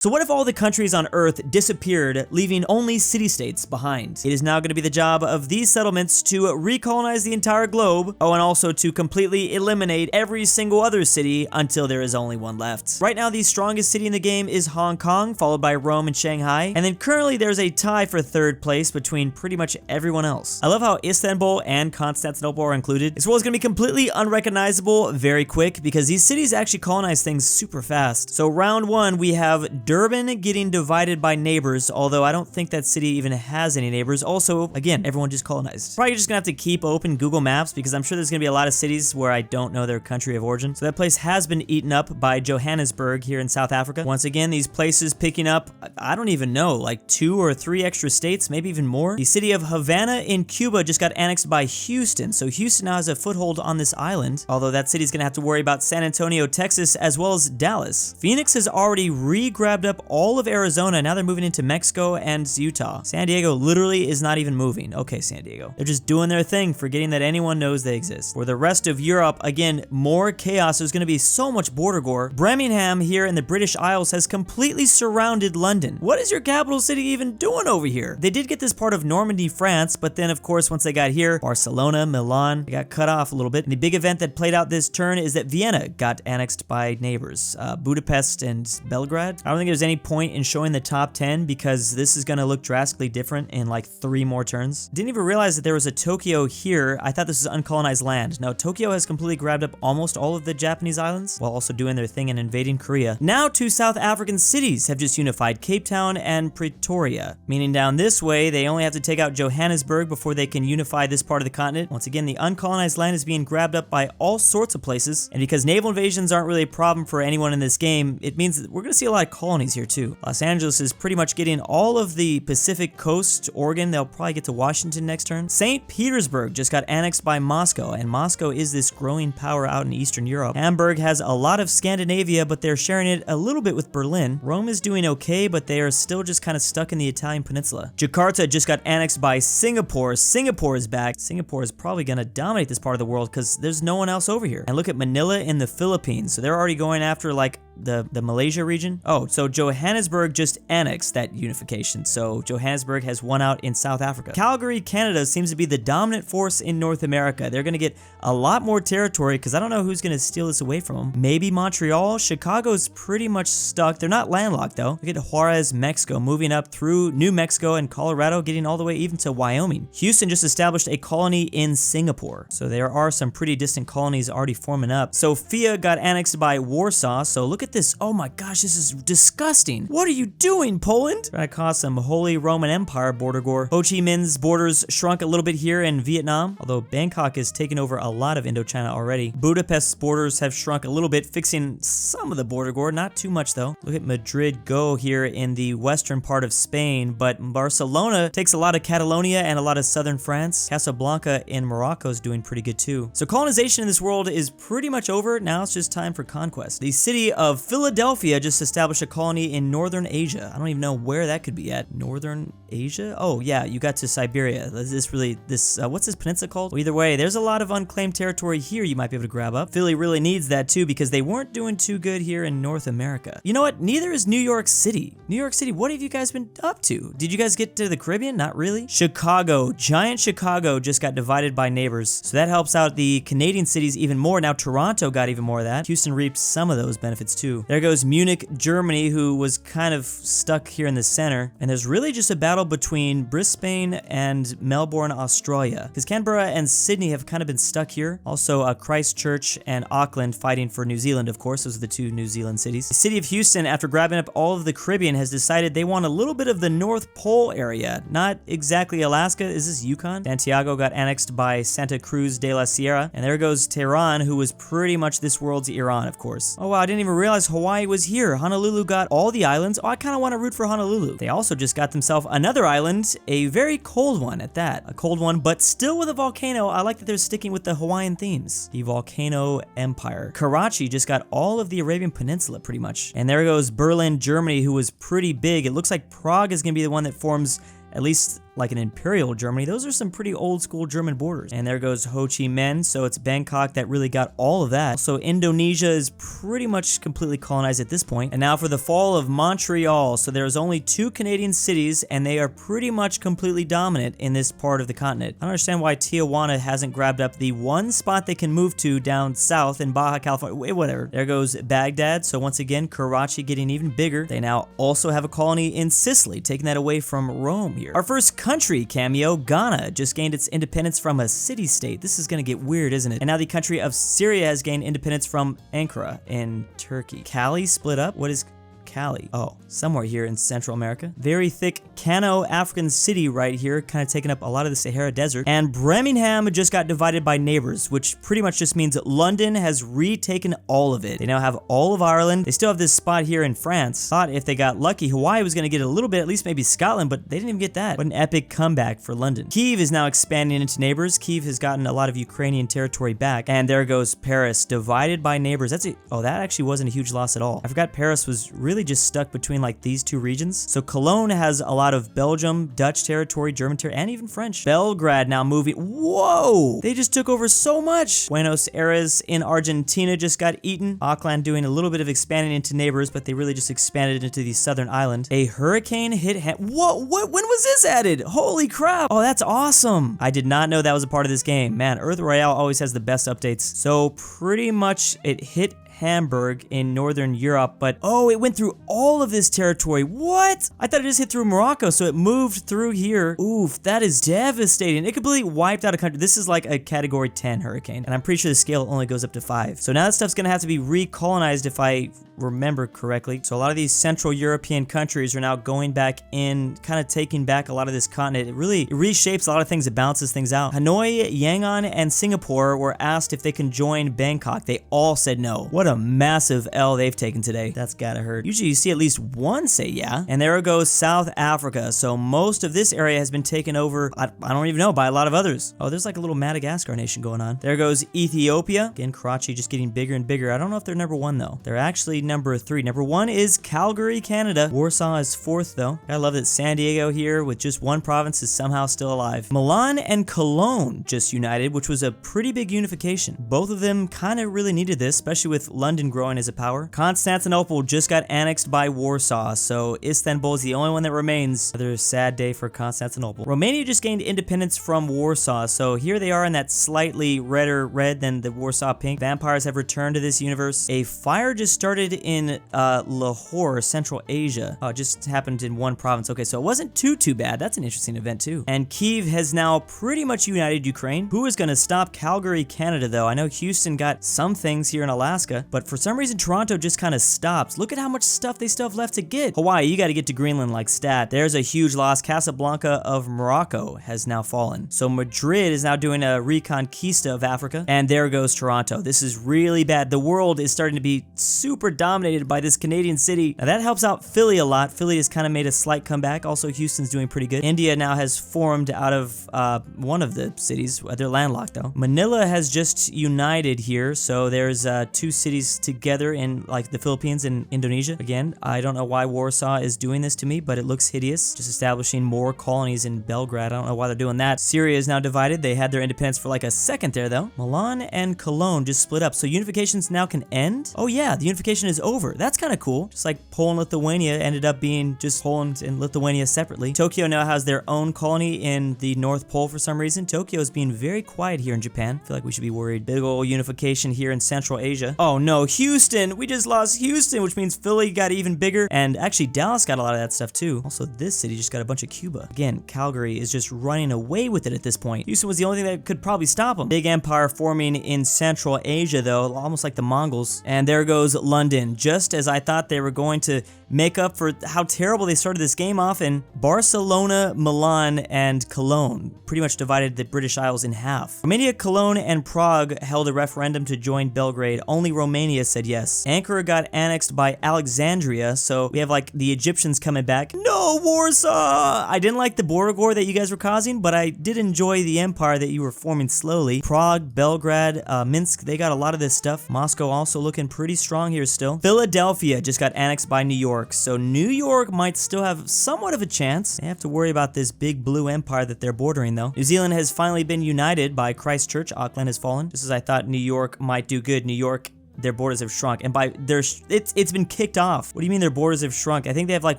So what if all the countries on Earth disappeared, leaving only city-states behind? It is now going to be the job of these settlements to recolonize the entire globe, oh, and also to completely eliminate every single other city until there is only one left. Right now, the strongest city in the game is Hong Kong, followed by Rome and Shanghai, and then currently there's a tie for third place between pretty much everyone else. I love how Istanbul and Constantinople are included. This world is going to be completely unrecognizable very quick because these cities actually colonize things super fast. So round one, we have Durban getting divided by neighbors, although I don't think that city even has any neighbors. Also, again, everyone just colonized. Probably just gonna have to keep open Google Maps because I'm sure there's gonna be a lot of cities where I don't know their country of origin. So that place has been eaten up by Johannesburg here in South Africa. Once again, these places picking up, I don't even know, like 2 or 3 extra states, maybe even more. The city of Havana in Cuba just got annexed by Houston. So Houston now has a foothold on this island, although that city's gonna have to worry about San Antonio, Texas, as well as Dallas. Phoenix has already re-grabbed up all of Arizona. Now they're moving into Mexico and Utah. San Diego literally is not even moving. Okay, San Diego. They're just doing their thing, forgetting that anyone knows they exist. For the rest of Europe, again, more chaos. There's going to be so much border gore. Birmingham here in the British Isles has completely surrounded London. What is your capital city even doing over here? They did get this part of Normandy, France, but then of course once they got here, Barcelona, Milan, they got cut off a little bit. And the big event that played out this turn is that Vienna got annexed by neighbors. Budapest and Belgrade. I don't think there's any point in showing the top 10 because this is going to look drastically different in like 3 more turns. Didn't even realize that there was a Tokyo here. I thought this was uncolonized land. No, Tokyo has completely grabbed up almost all of the Japanese islands while also doing their thing and invading Korea. Now 2 South African cities have just unified, Cape Town and Pretoria, meaning down this way they only have to take out Johannesburg before they can unify this part of the continent. Once again, the uncolonized land is being grabbed up by all sorts of places, and because naval invasions aren't really a problem for anyone in this game, it means that we're going to see a lot of colonies here too. Los Angeles is pretty much getting all of the Pacific Coast, Oregon. They'll probably get to Washington next turn. St. Petersburg just got annexed by Moscow, and Moscow is this growing power out in Eastern Europe. Hamburg has a lot of Scandinavia, but they're sharing it a little bit with Berlin. Rome is doing okay, but they are still just kind of stuck in the Italian peninsula. Jakarta just got annexed by Singapore. Singapore is back. Singapore is probably going to dominate this part of the world because there's no one else over here. And look at Manila in the Philippines. So they're already going after like the Malaysia region. Oh, so Johannesburg just annexed that unification. So Johannesburg has won out in South Africa. Calgary, Canada seems to be the dominant force in North America. They're going to get a lot more territory because I don't know who's going to steal this away from them. Maybe Montreal. Chicago's pretty much stuck. They're not landlocked though. Look at Juarez, Mexico, moving up through New Mexico and Colorado, getting all the way even to Wyoming. Houston just established a colony in Singapore. So there are some pretty distant colonies already forming up. Sofia got annexed by Warsaw. So look at this. Oh my gosh, this is disgusting. What are you doing, Poland? Trying to cause some Holy Roman Empire border gore. Ho Chi Minh's borders shrunk a little bit here in Vietnam, although Bangkok has taken over a lot of Indochina already. Budapest's borders have shrunk a little bit, fixing some of the border gore, not too much though. Look at Madrid go here in the western part of Spain, but Barcelona takes a lot of Catalonia and a lot of southern France. Casablanca in Morocco is doing pretty good too. So colonization in this world is pretty much over. Now it's just time for conquest. The city of Philadelphia just established a colony in northern Asia. I don't even know where that could be at. Northern Asia? Oh yeah, you got to Siberia. What's this peninsula called? Well, either way, there's a lot of unclaimed territory here you might be able to grab up. Philly really needs that too because they weren't doing too good here in North America. You know what? Neither is New York City. New York City, what have you guys been up to? Did you guys get to the Caribbean? Not really. Chicago, giant Chicago just got divided by neighbors. So that helps out the Canadian cities even more. Now Toronto got even more of that. Houston reaped some of those benefits too. There goes Munich, Germany, who was kind of stuck here in the center. And there's really just a battle between Brisbane and Melbourne, Australia. Because Canberra and Sydney have kind of been stuck here. Also, Christchurch and Auckland fighting for New Zealand, of course. Those are the 2 New Zealand cities. The city of Houston, after grabbing up all of the Caribbean, has decided they want a little bit of the North Pole area. Not exactly Alaska. Is this Yukon? Santiago got annexed by Santa Cruz de la Sierra. And there goes Tehran, who was pretty much this world's Iran, of course. Oh wow, I didn't even realize Hawaii was here. Honolulu got all the islands. Oh, I kind of want to root for Honolulu. They also just got themselves another island, a very cold one at that. A cold one, but still with a volcano. I like that they're sticking with the Hawaiian themes. The Volcano Empire. Karachi just got all of the Arabian Peninsula pretty much. And there goes Berlin, Germany, who was pretty big. It looks like Prague is going to be the one that forms at least like an imperial Germany. Those are some pretty old school German borders. And there goes Ho Chi Minh, so it's Bangkok that really got all of that. So Indonesia is pretty much completely colonized at this point. And now for the fall of Montreal. So there's only 2 Canadian cities, and they are pretty much completely dominant in this part of the continent. I don't understand why Tijuana hasn't grabbed up the one spot they can move to down south in Baja California. Wait, whatever. There goes Baghdad. So once again, Karachi getting even bigger. They now also have a colony in Sicily, taking that away from Rome here. Our first country cameo, Ghana, just gained its independence from a city-state. This is gonna get weird, isn't it? And now the country of Syria has gained independence from Ankara in Turkey. Cali split up? What is Cali? Oh, somewhere here in Central America. Very thick Kano African city right here, kind of taking up a lot of the Sahara Desert. And Birmingham just got divided by neighbors, which pretty much just means that London has retaken all of it. They now have all of Ireland. They still have this spot here in France. Thought if they got lucky, Hawaii was going to get a little bit, at least maybe Scotland, but they didn't even get that. What an epic comeback for London. Kyiv is now expanding into neighbors. Kyiv has gotten a lot of Ukrainian territory back. And there goes Paris, divided by neighbors. Oh, that actually wasn't a huge loss at all. I forgot Paris was really just stuck between like these 2 regions. So Cologne has a lot of Belgium, Dutch territory, German territory, and even French. Belgrade now moving. Whoa! They just took over so much. Buenos Aires in Argentina just got eaten. Auckland doing a little bit of expanding into neighbors, but they really just expanded into the southern island. A hurricane hit. Whoa! What? When was this added? Holy crap! Oh, that's awesome. I did not know that was a part of this game. Man, Earth Royale always has the best updates. So pretty much it hit Hamburg in Northern Europe, but oh, it went through all of this territory. What? I thought it just hit through Morocco, so it moved through here. Oof, that is devastating. It completely wiped out a country. This is like a category 10 hurricane, and I'm pretty sure the scale only goes up to 5. So now that stuff's gonna have to be recolonized if I remember correctly. So a lot of these Central European countries are now going back in, kind of taking back a lot of this continent. It reshapes a lot of things. It balances things out. Hanoi, Yangon, and Singapore were asked if they can join Bangkok. They all said no. What a massive L they've taken today. That's gotta hurt. Usually you see at least one say yeah. And there goes South Africa. So most of this area has been taken over, I don't even know, by a lot of others. Oh, there's like a little Madagascar nation going on. There goes Ethiopia. Again, Karachi just getting bigger and bigger. I don't know if they're number 1 though. They're actually number 3. Number 1 is Calgary, Canada. Warsaw is 4th though. I love that San Diego here with just 1 province is somehow still alive. Milan and Cologne just united, which was a pretty big unification. Both of them kind of really needed this, especially with London growing as a power. Constantinople just got annexed by Warsaw, so Istanbul is the only one that remains. Another sad day for Constantinople. Romania just gained independence from Warsaw, so here they are in that slightly redder red than the Warsaw pink. Vampires have returned to this universe. A fire just started in Lahore, Central Asia. Oh, it just happened in 1 province. Okay, so it wasn't too bad. That's an interesting event too. And Kyiv has now pretty much united Ukraine. Who is gonna stop Calgary, Canada though? I know Houston got some things here in Alaska, but for some reason Toronto just kind of stops. Look at how much stuff they still have left to get. Hawaii, you got to get to Greenland like stat. There's a huge loss. Casablanca of Morocco has now fallen. So Madrid is now doing a reconquista of Africa, and there goes Toronto. This is really bad. The world is starting to be super dominated by this Canadian city. Now that helps out Philly a lot. Philly has kind of made a slight comeback. Also, Houston's doing pretty good. India now has formed out of one of the cities. They're landlocked though. Manila has just united here, so there's 2 cities together in like the Philippines and Indonesia. Again, I don't know why Warsaw is doing this to me, but it looks hideous. Just establishing more colonies in Belgrade. I don't know why they're doing that. Syria is now divided. They had their independence for like a second there though. Milan and Cologne just split up. So unifications now can end? Oh yeah, the unification is over. That's kind of cool. Just like Poland, Lithuania ended up being just Poland and Lithuania separately. Tokyo now has their own colony in the North Pole for some reason. Tokyo is being very quiet here in Japan. I feel like we should be worried. Big ol' unification here in Central Asia. Oh no, Houston! We just lost Houston, which means Philly got even bigger, and actually Dallas got a lot of that stuff too. Also, this city just got a bunch of Cuba. Again, Calgary is just running away with it at this point. Houston was the only thing that could probably stop them. Big empire forming in Central Asia though, almost like the Mongols. And there goes London, just as I thought they were going to make up for how terrible they started this game off. In Barcelona, Milan, and Cologne pretty much divided the British Isles in half. Romania, Cologne, and Prague held a referendum to join Belgrade. Only Romania said yes. Ankara got annexed by Alexandria, so we have like the Egyptians coming back. No, Warsaw! I didn't like the border war that you guys were causing, but I did enjoy the empire that you were forming slowly. Prague, Belgrade, Minsk, they got a lot of this stuff. Moscow also looking pretty strong here still. still. Philadelphia just got annexed by New York, so New York might still have somewhat of a chance. They have to worry about this big blue empire that they're bordering, though. New Zealand has finally been united by Christchurch. Auckland has fallen. Just as I thought New York might do good. New York, their borders have shrunk, and by it's been kicked off. What do you mean their borders have shrunk? I think they have like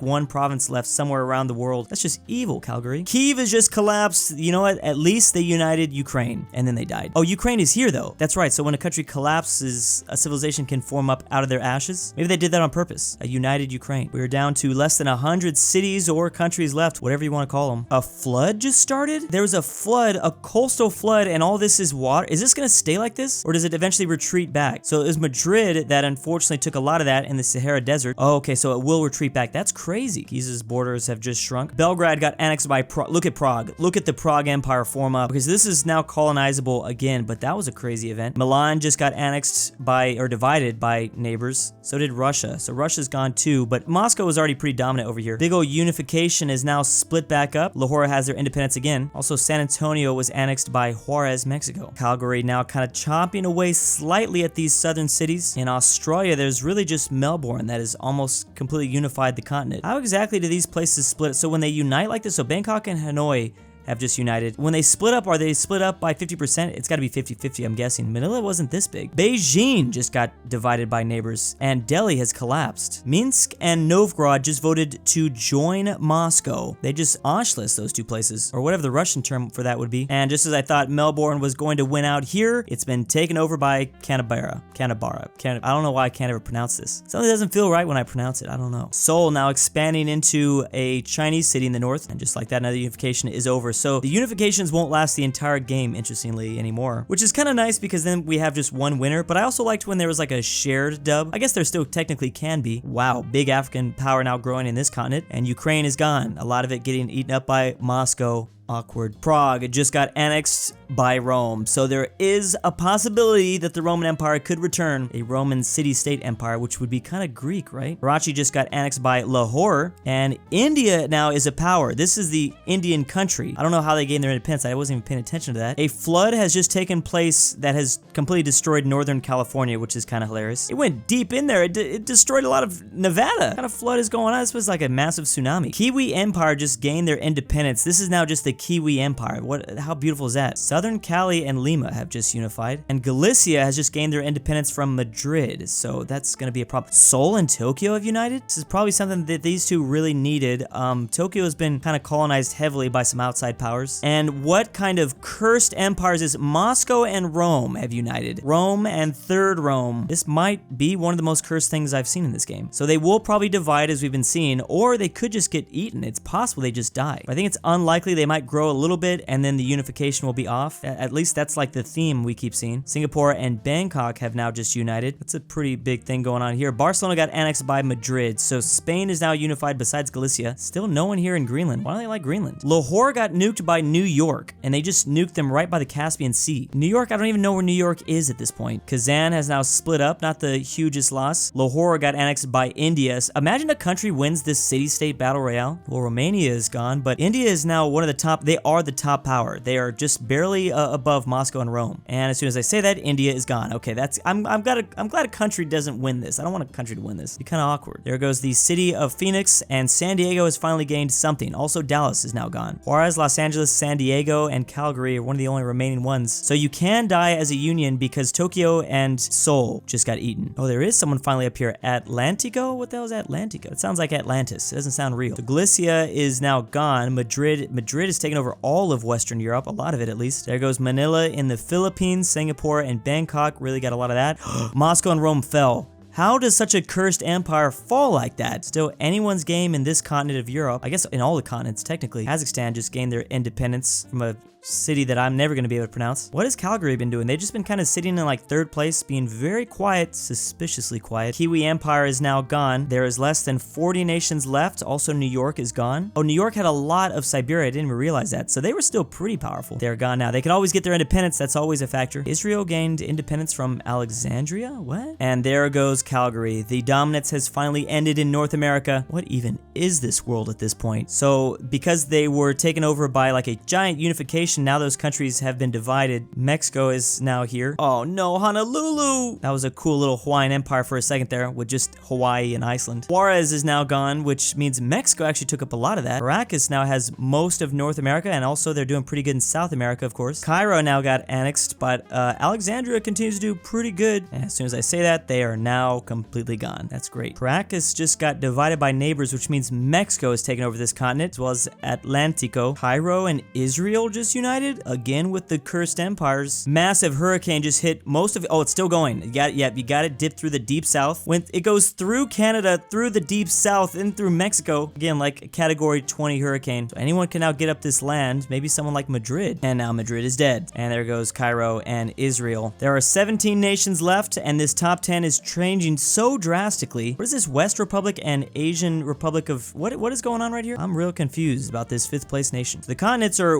one province left somewhere around the world. That's just evil, Calgary. Kyiv has just collapsed. You know what? At least they united Ukraine, and then they died. Oh, Ukraine is here though. That's right. So when a country collapses, a civilization can form up out of their ashes. Maybe they did that on purpose. A united Ukraine. We are down to less than 100 cities or countries left, whatever you want to call them. A flood just started? There was a flood, a coastal flood, and all this is water. Is this gonna stay like this, or does it eventually retreat back? So it was Madrid that unfortunately took a lot of that in the Sahara Desert. Oh, okay, so it will retreat back. That's crazy. Giza's borders have just shrunk. Belgrade got annexed by Prague. Look at Prague. Look at the Prague Empire form up, because this is now colonizable again, but that was a crazy event. Milan just got annexed by, or divided by neighbors. So did Russia. So Russia's gone too, but Moscow was already pretty dominant over here. Big ol' unification is now split back up. Lahore has their independence again. Also, San Antonio was annexed by Juarez, Mexico. Calgary now kind of chomping away slightly at these southern cities. In Australia, there's really just Melbourne that has almost completely unified the continent. How exactly do these places split? So when they unite like this, so Bangkok and Hanoi have just united. When they split up, are they split up by 50%? It's got to be 50-50, I'm guessing. Manila wasn't this big. Beijing just got divided by neighbors, and Delhi has collapsed. Minsk and Novgorod just voted to join Moscow. They just Anschluss those two places, or whatever the Russian term for that would be. And just as I thought Melbourne was going to win out here, it's been taken over by Canberra. I don't know why I can't ever pronounce this. Something doesn't feel right when I pronounce it. I don't know. Seoul now expanding into a Chinese city in the north, and just like that, another unification is over. So the unifications won't last the entire game, interestingly, anymore, which is kind of nice because then we have just one winner. But I also liked when there was like a shared dub. I guess there still technically can be. Wow, big African power now growing in this continent, and Ukraine is gone. A lot of it getting eaten up by Moscow. Awkward. Prague just got annexed by Rome, so there is a possibility that the Roman Empire could return, a Roman city-state empire, which would be kind of Greek, right? Karachi just got annexed by Lahore, and India now is a power. This is the Indian country. I don't know how they gained their independence. I wasn't even paying attention to that. A flood has just taken place that has completely destroyed Northern California, which is kind of hilarious. It went deep in there. It destroyed a lot of Nevada. What kind of flood is going on? This was like a massive tsunami. Kiwi Empire just gained their independence. This is now just the Kiwi Empire. How beautiful is that? Southern Cali and Lima have just unified, and Galicia has just gained their independence from Madrid, so that's gonna be a problem. Seoul and Tokyo have united? This is probably something that these two really needed. Tokyo has been kind of colonized heavily by some outside powers. And what kind of cursed empires is Moscow and Rome have united? Rome and Third Rome. This might be one of the most cursed things I've seen in this game. So they will probably divide as we've been seeing, or they could just get eaten. It's possible they just die. I think it's unlikely. They might grow a little bit and then the unification will be off. At least that's like the theme we keep seeing. Singapore and Bangkok have now just united. That's a pretty big thing going on here. Barcelona got annexed by Madrid, so Spain is now unified besides Galicia. Still no one here in Greenland. Why don't they like Greenland? Lahore got nuked by New York, and they just nuked them right by the Caspian Sea. New York, I don't even know where New York is at this point. Kazan has now split up, not the hugest loss. Lahore got annexed by India. Imagine a country wins this city-state battle royale. Well, Romania is gone, but India is now one of the top. They are the top power. They are just barely above Moscow and Rome. And as soon as I say that, India is gone. Okay, that's I'm glad a country doesn't win this. I don't want a country to win this. It'd be kind of awkward. There goes the city of Phoenix, and San Diego has finally gained something. Also, Dallas is now gone. Juarez, Los Angeles, San Diego, and Calgary are one of the only remaining ones. So you can die as a union because Tokyo and Seoul just got eaten. Oh, there is someone finally up here. Atlantico? What the hell is Atlantico? It sounds like Atlantis. It doesn't sound real. So Galicia is now gone. Madrid has taken over all of Western Europe, a lot of it at least. There goes Manila in the Philippines, Singapore, and Bangkok really got a lot of that. Moscow and Rome fell. How does such a cursed empire fall like that? Still anyone's game in this continent of Europe. I guess in all the continents, technically. Kazakhstan just gained their independence from a city that I'm never going to be able to pronounce. What has Calgary been doing? They've just been kind of sitting in like third place, being very quiet, suspiciously quiet. Kiwi Empire is now gone. There is less than 40 nations left. Also, New York is gone. Oh, New York had a lot of Siberia. I didn't even realize that. So they were still pretty powerful. They're gone now. They can always get their independence. That's always a factor. Israel gained independence from Alexandria? What? And there goes Calgary. The dominance has finally ended in North America. What even is this world at this point? So because they were taken over by like a giant unification nation. Now those countries have been divided. Mexico is now here. Oh no, Honolulu! That was a cool little Hawaiian empire for a second there with just Hawaii and Iceland. Juarez is now gone, which means Mexico actually took up a lot of that. Caracas now has most of North America, and also they're doing pretty good in South America, of course. Cairo now got annexed, but Alexandria continues to do pretty good. And as soon as I say that, they are now completely gone. That's great. Caracas just got divided by neighbors, which means Mexico has taken over this continent, as well as Atlantico. Cairo and Israel just united, again with the cursed empires. Massive hurricane just hit most of it. Oh, it's still going. You got it dipped through the deep south. When it goes through Canada, through the deep south, and through Mexico. Again, like a category 20 hurricane. So anyone can now get up this land, maybe someone like Madrid. And now Madrid is dead. And there goes Cairo and Israel. There are 17 nations left, and this top 10 is changing so drastically. What is this, West Republic and Asian Republic of... What is going on right here? I'm real confused about this 5th place nation. So the continents are...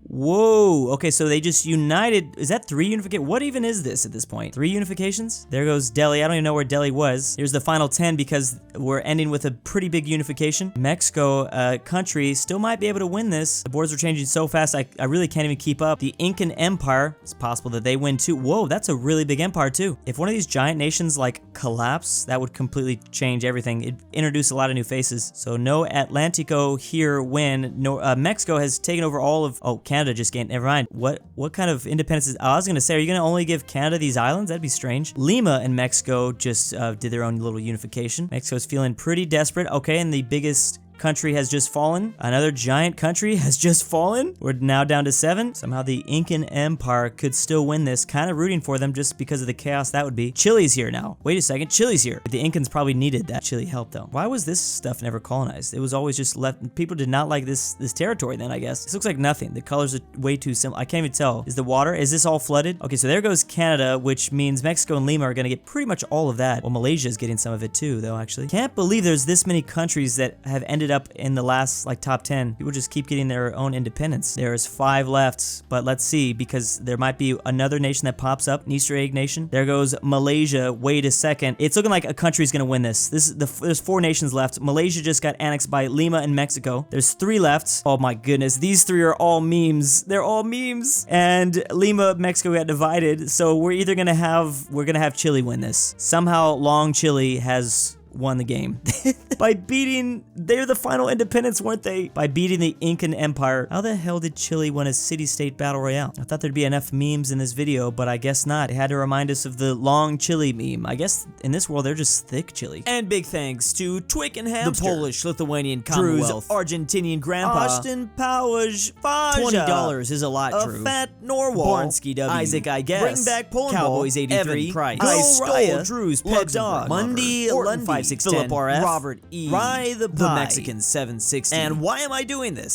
Whoa, okay, so they just united. Is that 3 unifications? What even is this at this point? 3 unifications? There goes Delhi. I don't even know where Delhi was. Here's the final 10 because we're ending with a pretty big unification. Mexico, country, still might be able to win this. The borders are changing so fast, I really can't even keep up. The Incan Empire, it's possible that they win too. Whoa, that's a really big empire too. If one of these giant nations like collapse, that would completely change everything. It'd introduce a lot of new faces. So no Atlantico here win. No, Mexico has taken over all of... Oh, Canada just gained. Never mind. What kind of independence is... I was gonna say, are you gonna only give Canada these islands? That'd be strange. Lima and Mexico just did their own little unification. Mexico's feeling pretty desperate. Okay, and the biggest country has just fallen. Another giant country has just fallen. We're now down to 7. Somehow the Incan Empire could still win this. Kind of rooting for them just because of the chaos that would be. Chile's here now. Wait a second, Chile's here. The Incans probably needed that Chile help though. Why was this stuff never colonized? It was always just left. People did not like this territory then, I guess. This looks like nothing. The colors are way too similar. I can't even tell. Is the water, is this all flooded? Okay, so there goes Canada, which means Mexico and Lima are gonna get pretty much all of that. Well, Malaysia is getting some of it too though, actually. Can't believe there's this many countries that have ended up in the last like top 10. People just keep getting their own independence. There's 5 left, but let's see, because there might be another nation that pops up, an Easter egg nation. There goes Malaysia. Wait a second. It's looking like a country's gonna win this. There's 4 nations left. Malaysia just got annexed by Lima and Mexico. There's 3 left. Oh my goodness, these 3 are all memes. They're all memes. And Lima, Mexico got divided, so we're gonna have Chile win this. Somehow Long Chile has won the game by beating, they're the final independence, weren't they? By beating the Incan Empire. How the hell did Chile win a city-state battle royale? I thought there'd be enough memes in this video, but I guess not. It had to remind us of the Long Chile meme. I guess in this world, they're just thick chili. And big thanks to Twick and Hamster, the Polish-Lithuanian Commonwealth, Drew's Argentinian Grandpa, Austin Powers, Faja, $20 is a lot, Drew, Fat Norwal, Barnsky W, Isaac, I guess, Bring Back Poland Cowboys 83, Evan Price, Go Raya, Drew's Pet Dog, Monday, Lundy, Philip RF, Robert E, Rye the Mexican 760. And why am I doing this?